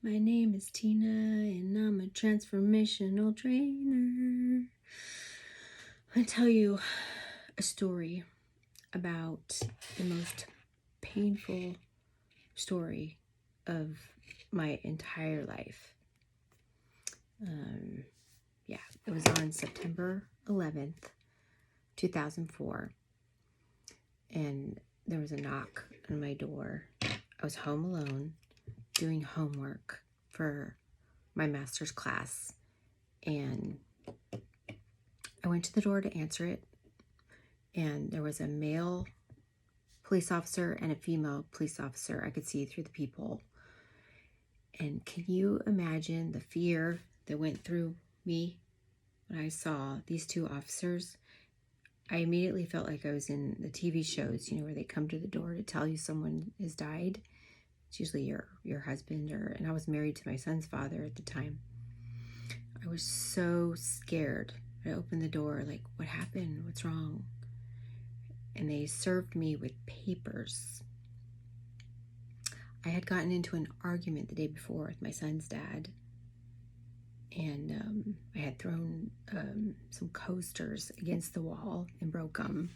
My name is Tina, and I'm a transformational trainer. I'm going to tell you a story about the most painful story of my entire life. It was on September 11th, 2004, and there was a knock on my door. I was home alone doing homework for my master's class, and I went to the door to answer it, and there was a male police officer and a female police officer. I could see through the peephole. And can you imagine the fear that went through me when I saw these two officers? I immediately felt like I was in the TV shows, where they come to the door to tell you someone has died. It's usually your husband, and I was married to my son's father at the time. I was so scared. I opened the door like, what happened? What's wrong? And they served me with papers. I had gotten into an argument the day before with my son's dad, and I had thrown some coasters against the wall and broke them.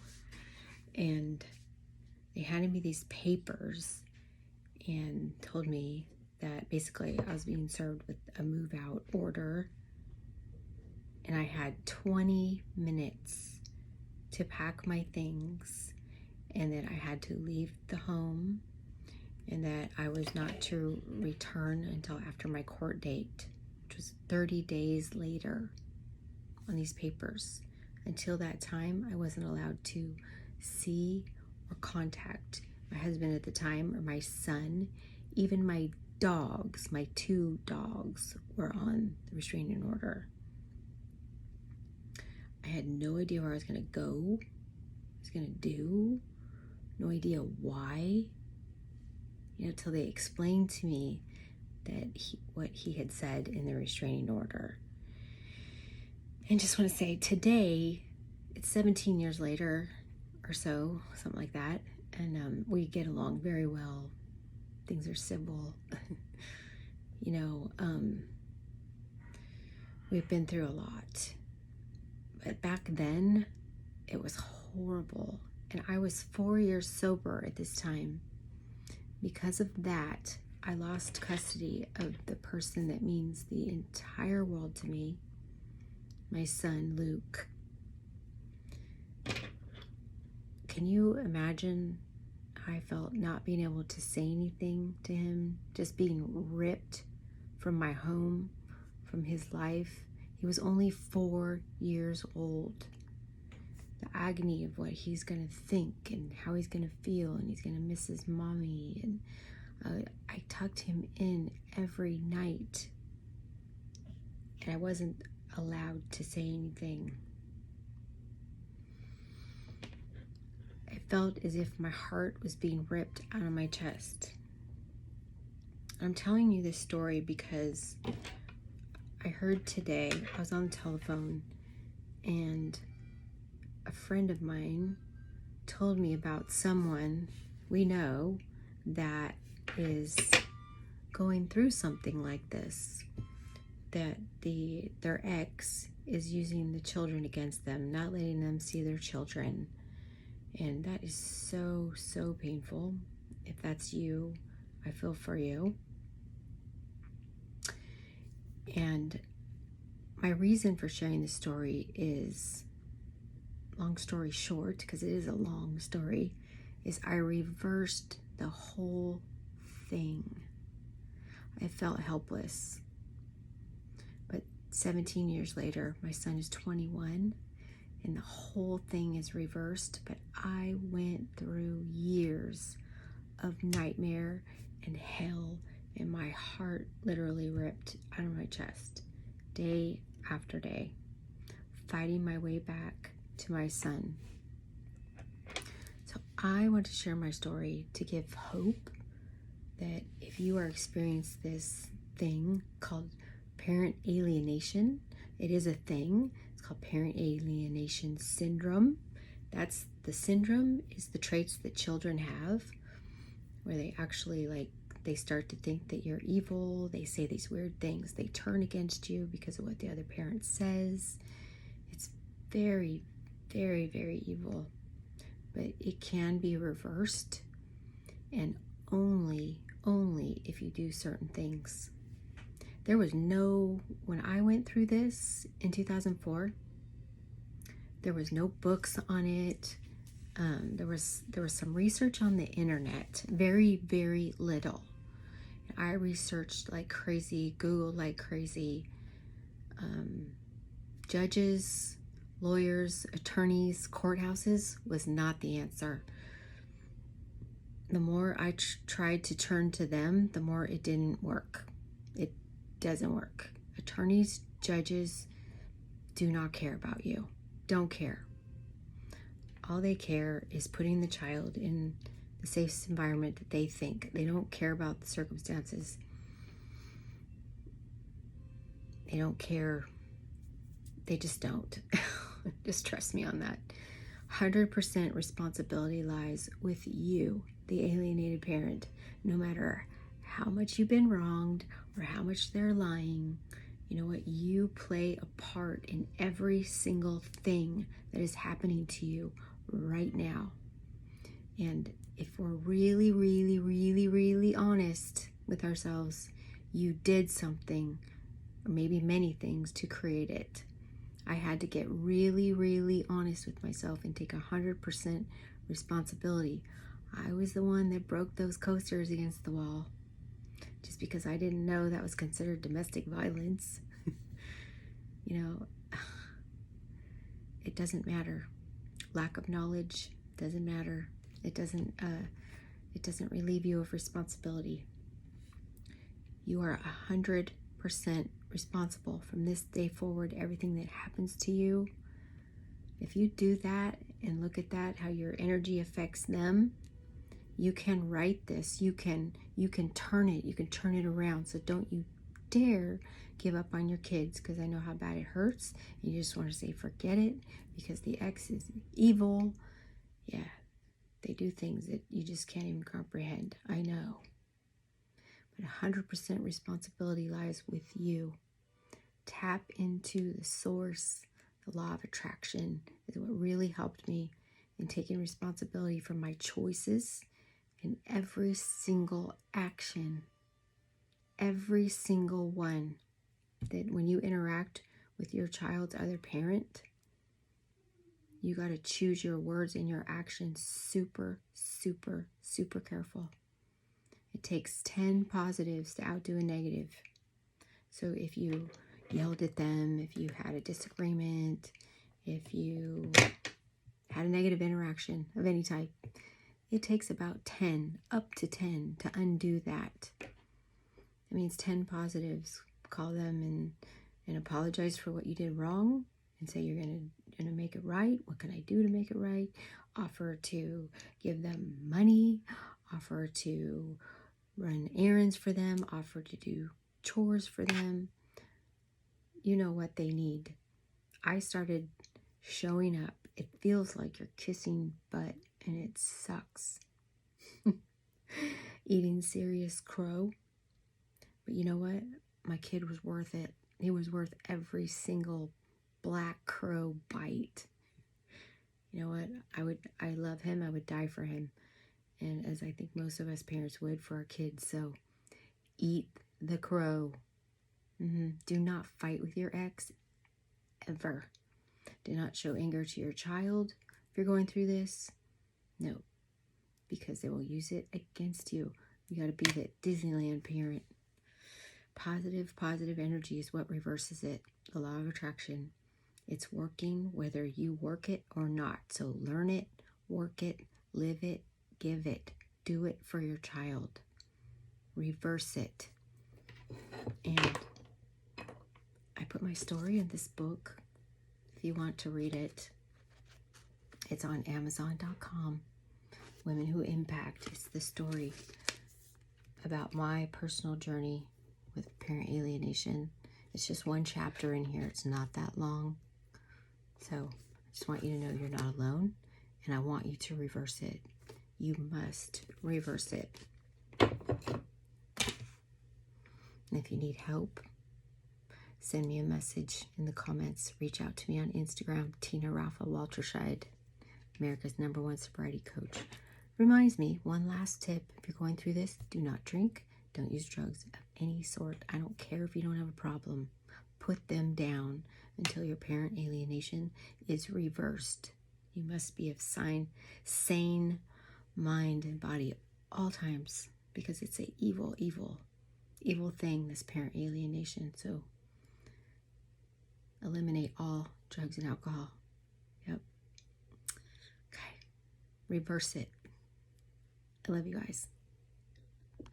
And they handed me these papers and told me that basically I was being served with a move-out order, and I had 20 minutes to pack my things, and that I had to leave the home, and that I was not to return until after my court date, which was 30 days later on these papers. Until that time, I wasn't allowed to see or contact my husband at the time, or my son. Even my dogs, my two dogs, were on the restraining order. I had no idea where I was going to go, what I was going to do, no idea why, till they explained to me that what he had said in the restraining order. And just want to say, today, it's 17 years later or so, something like that, and we get along very well. Things are civil. We've been through a lot. But back then, it was horrible. And I was 4 years sober at this time. Because of that, I lost custody of the person that means the entire world to me, my son, Luke. Can you imagine how I felt not being able to say anything to him, just being ripped from my home, from his life? He was only 4 years old. The agony of what he's going to think and how he's going to feel, and he's going to miss his mommy. And I tucked him in every night, and I wasn't allowed to say anything. I felt as if my heart was being ripped out of my chest. I'm telling you this story because I heard today, I was on the telephone, and a friend of mine told me about someone we know that is going through something like this, that their ex is using the children against them, not letting them see their children. And that is so, so painful. If that's you, I feel for you. And my reason for sharing this story is, long story short, because it is a long story, is I reversed the whole thing. I felt helpless. But 17 years later, my son is 21, and the whole thing is reversed. But I went through years of nightmare and hell, and my heart literally ripped out of my chest, day after day, fighting my way back to my son. So I want to share my story to give hope that if you are experiencing this thing called parent alienation, it is a thing. It's called parent alienation syndrome. The syndrome is the traits that children have, where they actually They start to think that you're evil. They say these weird things. They turn against you because of what the other parent says. It's very, very, very evil. But it can be reversed, and only if you do certain things. There was when I went through this in 2004, there was no books on it. There was some research on the internet, very, very little. I researched like crazy, Googled like crazy. Judges, lawyers, attorneys, courthouses was not the answer. The more I tried to turn to them, the more it didn't work. It doesn't work. Attorneys, judges do not care about you. Don't care. All they care is putting the child in the safest environment that they think. They don't care about the circumstances. They don't care. They just don't. Just trust me on that. 100% responsibility lies with you, the alienated parent. No matter how much you've been wronged or how much they're lying, you know what? You play a part in every single thing that is happening to you right now. And if we're really, really, really, really honest with ourselves, you did something, or maybe many things, to create it. I had to get really, really honest with myself and take 100% responsibility. I was the one that broke those coasters against the wall just because I didn't know that was considered domestic violence. You know, it doesn't matter. Lack of knowledge doesn't matter. It doesn't relieve you of responsibility. You are 100% responsible from this day forward. Everything that happens to you, if you do that and look at that, how your energy affects them, you can write this. You can turn it. You can turn it around. So don't you dare give up on your kids, because I know how bad it hurts. And you just want to say forget it because the ex is evil. Yeah, they do things that you just can't even comprehend. I know. But 100% responsibility lies with you. Tap into the source. The law of attraction is what really helped me in taking responsibility for my choices in every single action. Every single one. That when you interact with your child's other parent, you got to choose your words and your actions super, super, super careful. It takes 10 positives to outdo a negative. So if you yelled at them, if you had a disagreement, if you had a negative interaction of any type, it takes about 10, up to 10, to undo that. It means 10 positives. Call them and apologize for what you did wrong and say you're gonna make it right. What can I do to make it right? Offer to give them money. Offer to run errands for them. Offer to do chores for them. You know what they need. I started showing up. It feels like you're kissing butt, and it sucks. Eating serious crow. But you know what? My kid was worth it. He was worth every single black crow bite. You know what? I love him. I would die for him. And as I think most of us parents would for our kids. So eat the crow. Do not fight with your ex ever. Do not show anger to your child if you're going through this. No, because they will use it against you. You got to be that Disneyland parent. Positive energy is what reverses it. The law of attraction. It's working whether you work it or not. So learn it, work it, live it, give it. Do it for your child. Reverse it. And I put my story in this book. If you want to read it, it's on Amazon.com. Women Who Impact. It's the story about my personal journey with parent alienation. It's just one chapter in here. It's not that long. So I just want you to know you're not alone, and I want you to reverse it. You must reverse it. And if you need help, send me a message in the comments. Reach out to me on Instagram, Tina Raffa Walterscheid, America's #1 sobriety coach. Reminds me, one last tip, if you're going through this, do not drink, don't use drugs of any sort. I don't care if you don't have a problem. Put them down until your parent alienation is reversed. You must be of sane mind and body at all times, because it's a evil thing, this parent alienation. So eliminate all drugs and alcohol. Yep. Okay. Reverse it. I love you guys.